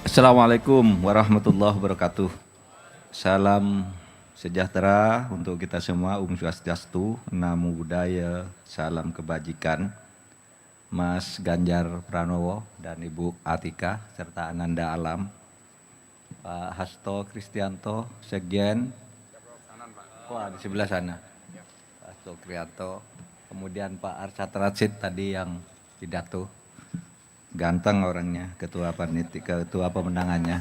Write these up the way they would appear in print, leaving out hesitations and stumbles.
Assalamualaikum warahmatullahi wabarakatuh. Salam sejahtera untuk kita semua, Swastiastu, Namo Buddhaya, salam kebajikan. Mas Ganjar Pranowo dan Ibu Atika serta Ananda Alam, Pak Hasto Kristianto, Sekjen, wah di sebelah sana, Pak Hasto Krianto, kemudian Pak Arsyad Rashid tadi yang pidato, ganteng orangnya, ketua panitia, ketua pemenangannya.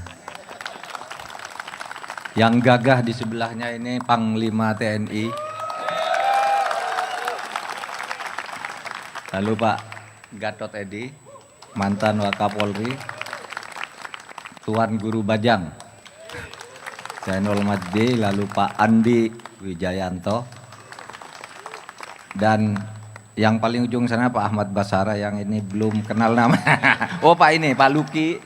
Yang gagah di sebelahnya ini Panglima TNI. Lalu Pak Gatot Edi, mantan Wakapolri, Tuan Guru Bajang, Zainul Majdi, lalu Pak Andi Wijayanto, dan yang paling ujung sana Pak Ahmad Basara yang ini belum kenal nama. Oh Pak ini, Pak Luki,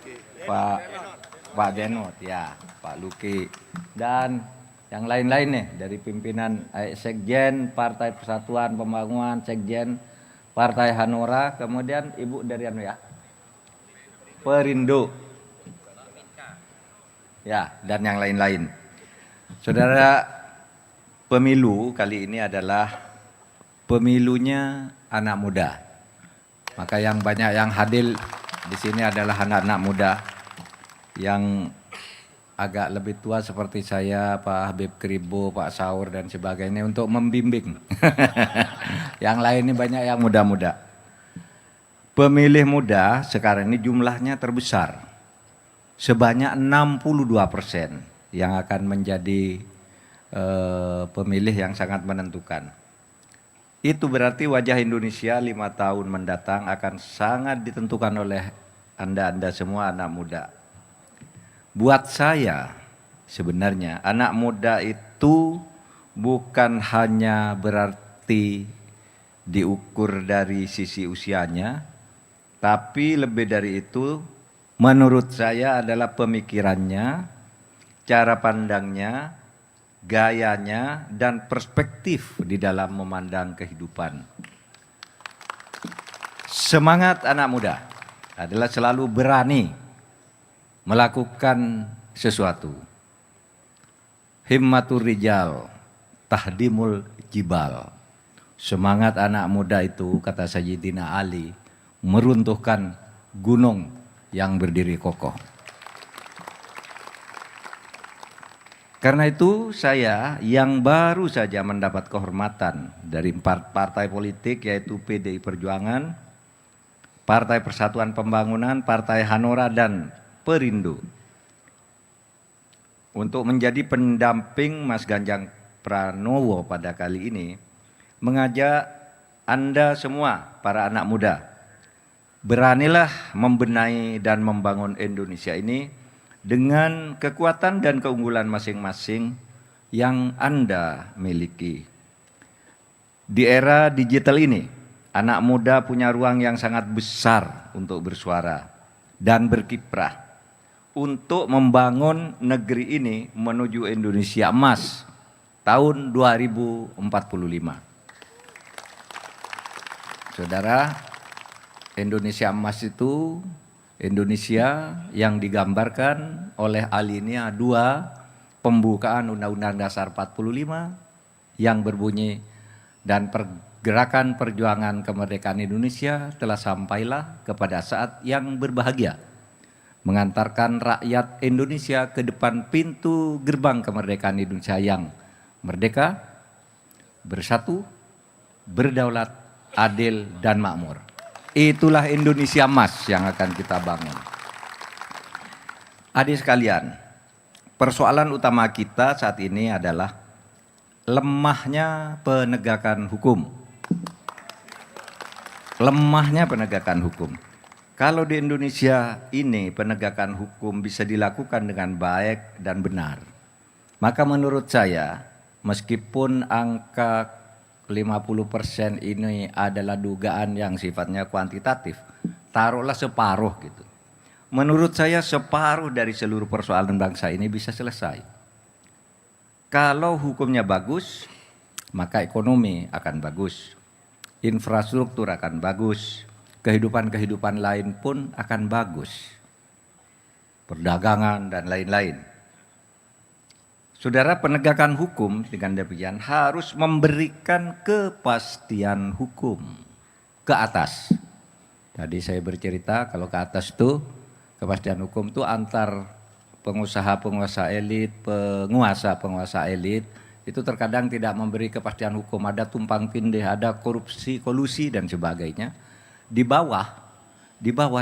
Pak Denot, ya Pak Luki, dan yang lain-lain nih dari pimpinan Sekjen Partai Persatuan Pembangunan, Sekjen Partai Hanora, kemudian Ibu dari anu ya, Perindo, ya, dan yang lain-lain. Saudara, pemilu kali ini adalah pemilunya anak muda. Maka yang banyak yang hadir di sini adalah anak-anak muda yang agak lebih tua seperti saya, Pak Habib Kribo, Pak Saur dan sebagainya untuk membimbing. Yang lain ini banyak yang muda-muda. Pemilih muda sekarang ini jumlahnya terbesar. Sebanyak 62% yang akan menjadi pemilih yang sangat menentukan. Itu berarti wajah Indonesia 5 tahun mendatang akan sangat ditentukan oleh Anda semua anak muda. Buat saya sebenarnya anak muda itu bukan hanya berarti diukur dari sisi usianya, tapi lebih dari itu menurut saya adalah pemikirannya, cara pandangnya, gayanya, dan perspektif di dalam memandang kehidupan. Semangat anak muda adalah selalu berani melakukan sesuatu. Himmatur rijal, tahdimul jibal. Semangat anak muda itu, kata Sayyidina Ali, meruntuhkan gunung yang berdiri kokoh. Karena itu saya yang baru saja mendapat kehormatan dari 4 partai politik, yaitu PDI Perjuangan, Partai Persatuan Pembangunan, Partai Hanora, dan Perindo, untuk menjadi pendamping Mas Ganjar Pranowo pada kali ini, mengajak Anda semua para anak muda, beranilah membenahi dan membangun Indonesia ini dengan kekuatan dan keunggulan masing-masing yang Anda miliki. Di era digital ini, anak muda punya ruang yang sangat besar untuk bersuara dan berkiprah untuk membangun negeri ini menuju Indonesia Emas tahun 2045. Saudara, Indonesia Emas itu Indonesia yang digambarkan oleh alinea 2 pembukaan Undang-Undang Dasar 45 yang berbunyi, dan pergerakan perjuangan kemerdekaan Indonesia telah sampailah kepada saat yang berbahagia, mengantarkan rakyat Indonesia ke depan pintu gerbang kemerdekaan Indonesia yang merdeka, bersatu, berdaulat, adil, dan makmur. Itulah Indonesia Emas yang akan kita bangun. Adik sekalian, persoalan utama kita saat ini adalah lemahnya penegakan hukum. Lemahnya penegakan hukum. Kalau di Indonesia ini penegakan hukum bisa dilakukan dengan baik dan benar, maka menurut saya meskipun angka 50% ini adalah dugaan yang sifatnya kuantitatif, taruhlah separuh gitu. Menurut saya separuh dari seluruh persoalan bangsa ini bisa selesai. Kalau hukumnya bagus, maka ekonomi akan bagus, infrastruktur akan bagus, kehidupan lain pun akan bagus. perdagangan, dan lain-lain. Saudara, penegakan hukum dengan demikian harus memberikan kepastian hukum ke atas. Tadi saya bercerita kalau ke atas itu kepastian hukum itu antar pengusaha-penguasa elit, penguasa-penguasa elit itu terkadang tidak memberi kepastian hukum, ada tumpang tindih, ada korupsi, kolusi dan sebagainya. Di bawah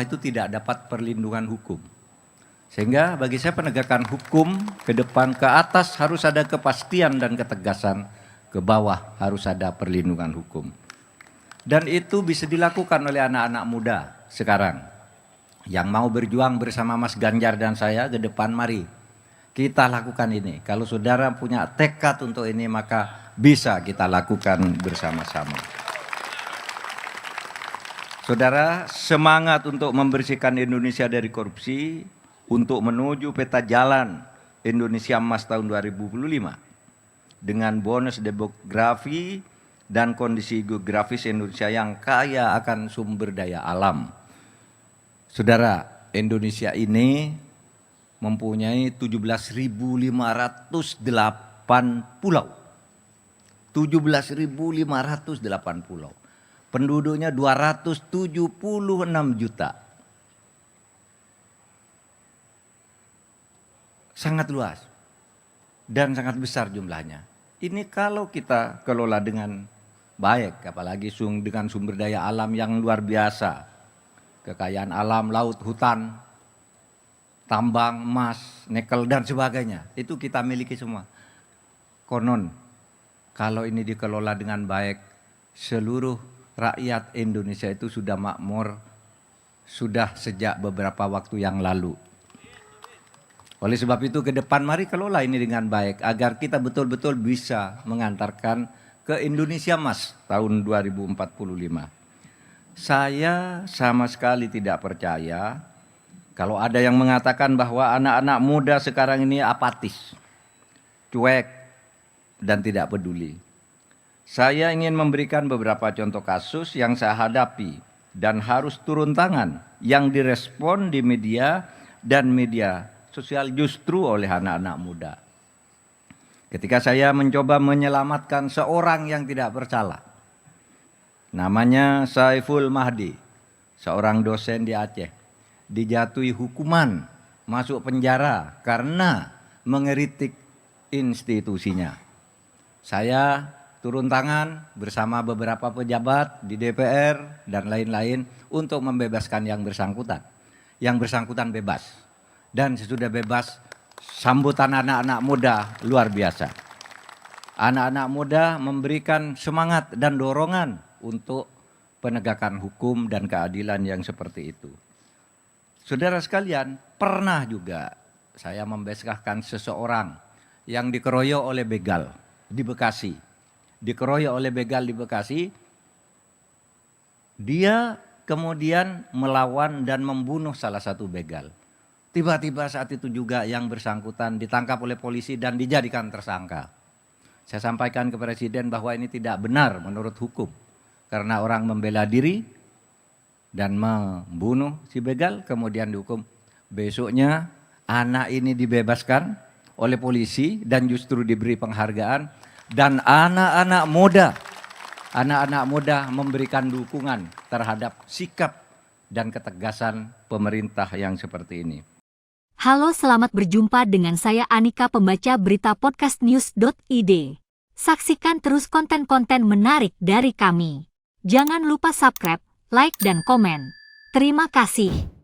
itu tidak dapat perlindungan hukum. Sehingga bagi saya penegakan hukum ke depan ke atas harus ada kepastian dan ketegasan, ke bawah harus ada perlindungan hukum. Dan itu bisa dilakukan oleh anak-anak muda sekarang. Yang mau berjuang bersama Mas Ganjar dan saya ke depan, mari kita lakukan ini. Kalau saudara punya tekad untuk ini maka bisa kita lakukan bersama-sama. Saudara, semangat untuk membersihkan Indonesia dari korupsi, untuk menuju peta jalan Indonesia Emas tahun 2025 dengan bonus demografi dan kondisi geografis Indonesia yang kaya akan sumber daya alam. Saudara, Indonesia ini mempunyai 17.508 pulau. 17.508 pulau. Penduduknya 276 juta. Sangat luas dan sangat besar jumlahnya. Ini kalau kita kelola dengan baik, apalagi dengan sumber daya alam yang luar biasa. Kekayaan alam, laut, hutan, tambang, emas, nikel dan sebagainya. Itu kita miliki semua. Konon, kalau ini dikelola dengan baik, seluruh rakyat Indonesia itu sudah makmur, sudah sejak beberapa waktu yang lalu. Oleh sebab itu ke depan mari kelola ini dengan baik agar kita betul-betul bisa mengantarkan ke Indonesia Emas tahun 2045. Saya sama sekali tidak percaya kalau ada yang mengatakan bahwa anak-anak muda sekarang ini apatis, cuek, dan tidak peduli. Saya ingin memberikan beberapa contoh kasus yang saya hadapi dan harus turun tangan yang direspon di media dan media sosial justru oleh anak-anak muda. Ketika saya mencoba menyelamatkan seorang yang tidak bersalah, namanya Saiful Mahdi, seorang dosen di Aceh, dijatuhi hukuman masuk penjara karena mengkritik institusinya. Saya turun tangan bersama beberapa pejabat di DPR dan lain-lain untuk membebaskan yang bersangkutan. Yang bersangkutan bebas. Dan sesudah bebas, sambutan anak-anak muda luar biasa. Anak-anak muda memberikan semangat dan dorongan untuk penegakan hukum dan keadilan yang seperti itu. Saudara sekalian, pernah juga saya membesahkan seseorang yang dikeroyok oleh begal di Bekasi. Dikeroyok oleh begal di Bekasi, dia kemudian melawan dan membunuh salah satu begal. Tiba-tiba saat itu juga yang bersangkutan ditangkap oleh polisi dan dijadikan tersangka. Saya sampaikan ke Presiden bahwa ini tidak benar menurut hukum. Karena orang membela diri dan membunuh si begal kemudian dihukum. Besoknya anak ini dibebaskan oleh polisi dan justru diberi penghargaan. Dan anak-anak muda memberikan dukungan terhadap sikap dan ketegasan pemerintah yang seperti ini. Halo, selamat berjumpa dengan saya Anika, pembaca berita podcastnews.id. Saksikan terus konten-konten menarik dari kami. Jangan lupa subscribe, like, dan komen. Terima kasih.